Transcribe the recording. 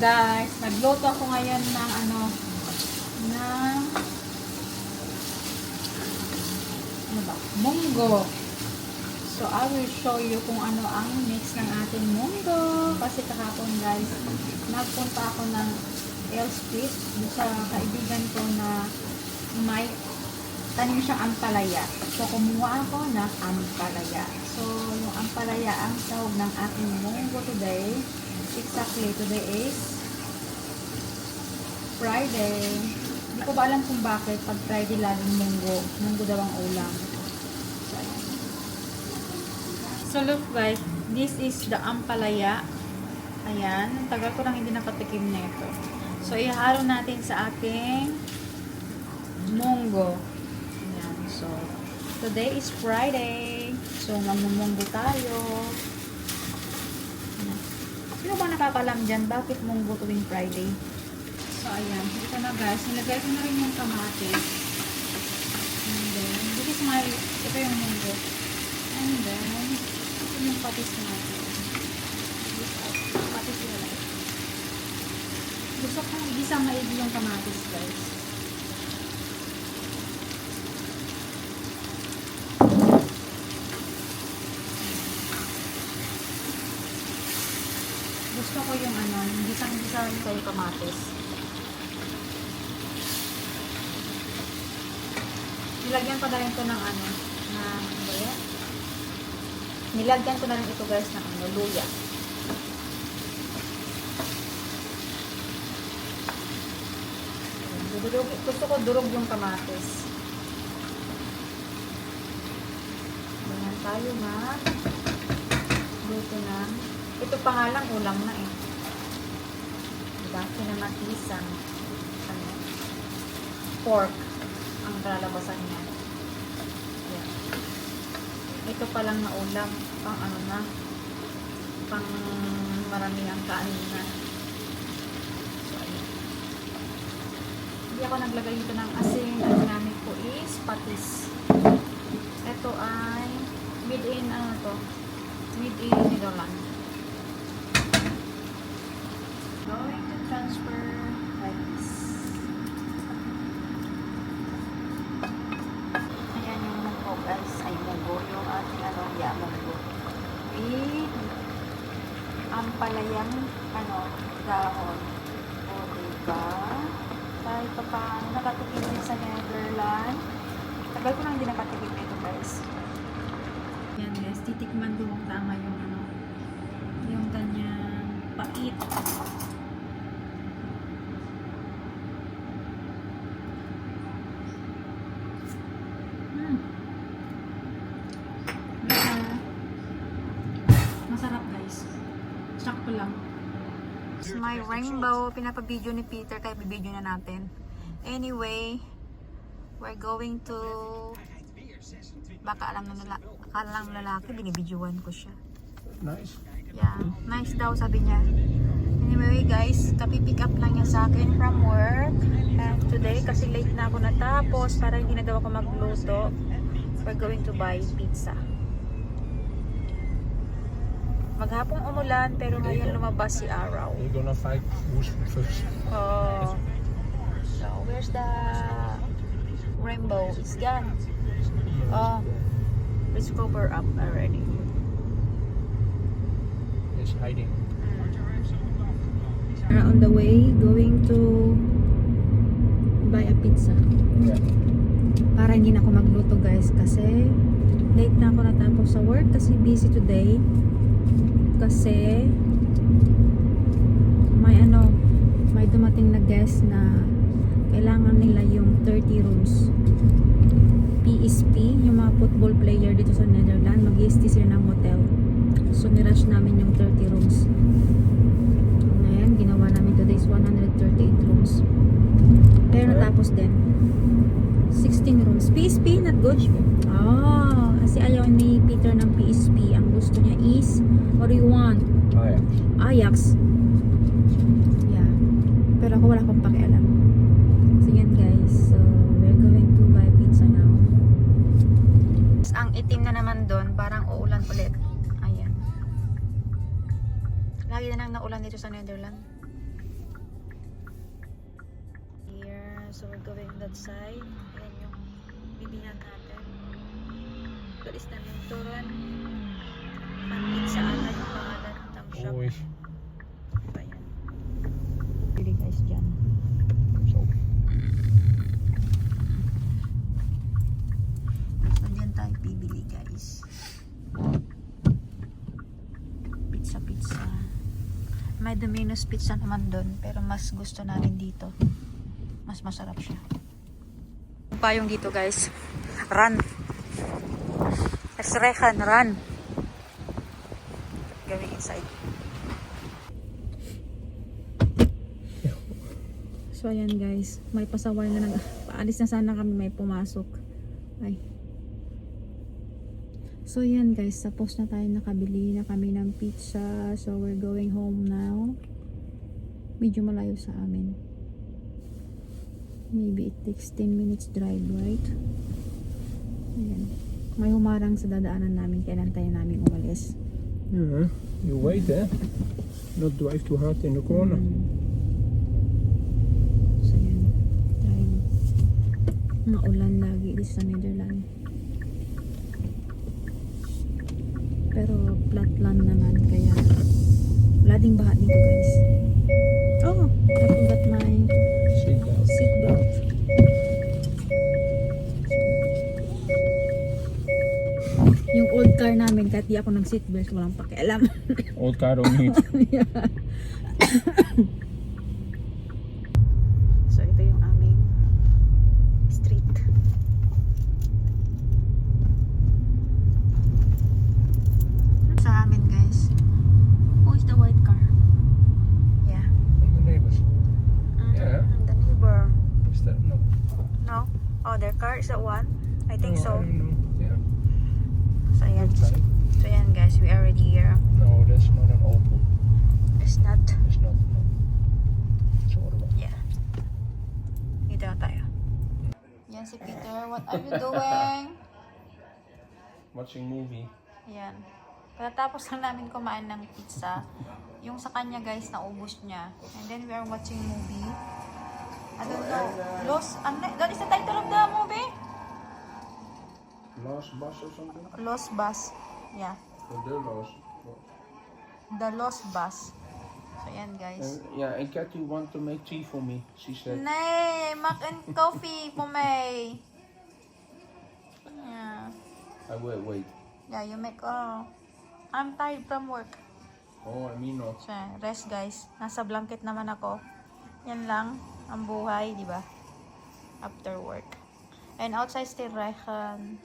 guys, nagluto ako ngayon ng munggo. So, I will show you kung ano ang mix ng ating munggo. Kasi kahapon guys, nagpunta ako ng Elspeth sa kaibigan ko na may tanim siyang ampalaya. So, kumuha ako ng ampalaya. So, yung ampalaya ang sahog ng ating munggo today. Exactly, today is Friday. Hindi ko ba alam kung bakit pag Friday laging munggo. Munggo daw ang ulam. So look guys, this is the ampalaya. Ayan, ang tagal ko lang hindi nakatikim na ito. So ihalo natin sa ating munggo. Ayan, so today is Friday. So mamumunggo tayo. Sino ba nakakalam dyan? Bakit munggo tuwing Friday? So ayan, ito na guys. Nilagay ko na rin yung kamatis. And then, this is my, ito yung munggo. And then, yung patis natin. Patis nila. Gusto kong igisang maigi yung kamatis guys. Gusto ko yung gisang-gisang yung kamatis. Nilagyan pa na rin ko ng nilagyan ko na rin ito guys ng luya. Gusto ko durog yung kamatis. Ganyan tayo luto na. Ito pa nga lang ulam na eh. Diba? Kinamatisang pork ang lalabasan niya. Yan. Ito pa lang na ulam, pang pang marami ang kanin na. So, ayan. Hindi ako naglagay dito ng asin. Ang ginamit ko is patis. Ito ay made in Netherlands. Going to transfer like this. Ayan yung munggo guys. Ay munggo yung ating munggo. Ampalayang dahon. O diba? Kahit pa paano nakatikim din sa Netherlands. Tagal ko lang din nakatikim ito guys. Yan guys, titikman ko kung tama yung yung kanyang pait. Masarap guys. Sakto lang. It's my rainbow. Pinapabidyo ni Peter kaya bibidyo na natin. Anyway, we're going to baka alam ng lalaki binibidyoan ko siya. Nice. Yeah, nice daw sabi niya. Anyway guys, kapipick up lang niya sa akin from work. And today, kasi late na ako natapos para hindi na daw ako magluto, we're going to buy pizza. Maghapong umulan pero ngayon lumabas si araw. We're gonna fight who's first. Oh. So, where's the rainbow? It's gone. Oh. Let's cover up already. It's hiding. We're on the way going to buy a pizza. Yeah. Para hindi na ako magluto guys kasi late na ako natapos sa work kasi busy today. Kasi may dumating na guest na kailangan nila yung 30 rooms. PSP, yung mga football player dito sa Netherlands, mag-i-stay sila ng hotel. So nirush namin yung 30 rooms. Ngayon, ginawa namin today is 138 rooms. Pero natapos din. 16 rooms. PSP, not good? Oh, kasi ayaw ni Peter ng PSP. Ang gusto niya is, what do you want? Ajax. Ajax. Yeah. Pero ako wala akong pakialam. So yan guys. So, we're going to buy pizza now. Ang itim na naman doon, parang uulan ulit. Ayan. Lagi na nang naulan dito sa Netherlands. we're going that side. Ayan yung bibihan natin. Tulis na minturan. Pizza ata yung pangalan ng shop. Uy. Ayan. Bili guys dyan. So, So dyan tayo bibili guys. Pizza. May Domino's pizza naman doon, pero mas gusto namin dito. Mas masarap siya. Payong dito guys. Run. Rehan, run. Going inside. So ayan guys, may pasaway na paalis na sana kami, may pumasok. Ay. So yan guys, tapos na tayo, nakabili na kami ng pizza. So we're going home now. Medyo malayo sa amin. Maybe it takes 10 minutes drive, right? Ayan. May humarang sa dadaanan namin, kaya nantayin namin umalis. yeah, you wait, eh? Not drive too hard in the corner. So yan, drive. Maulan lagi dito sa Netherlands. Pero flat land naman, kaya wala ding baha dito guys. Oh, I forgot my Seatbelt. seatbelt. Yung old car namin, kahit di ako ng seatbelt, walang pakialam. Old car don't need. So ito yung aming street. Sa amin guys. Who is the white car? Yeah. The neighbors. Yeah. The neighbor. Is that no? No? Oh, their car is that one? I think No, so. I don't know. Yeah. So yan. Looks like. So yan guys, we are already here. No, that's not an Opel. It's not. It's not. No. It's auto. Yeah. Dito na tayo. Yan si Peter. What are you doing? Watching movie. Yan. Pagkatapos lang namin kumain ng pizza, yung sa kanya guys, naubos niya. And then we are watching movie. I don't know. That is the title of the movie? Last bus or something? Lost Bus. Yeah. Or the last. The Lost Bus. So yan guys. Yeah, and Kathy want to make tea for me. She said. Nay, mac and coffee po may. Yeah. Wait. Yeah, you make, I'm tired from work. Oh, I mean not. So, rest guys. Nasa blanket naman ako. Yan lang ang buhay, di ba? After work. And outside still Rehan.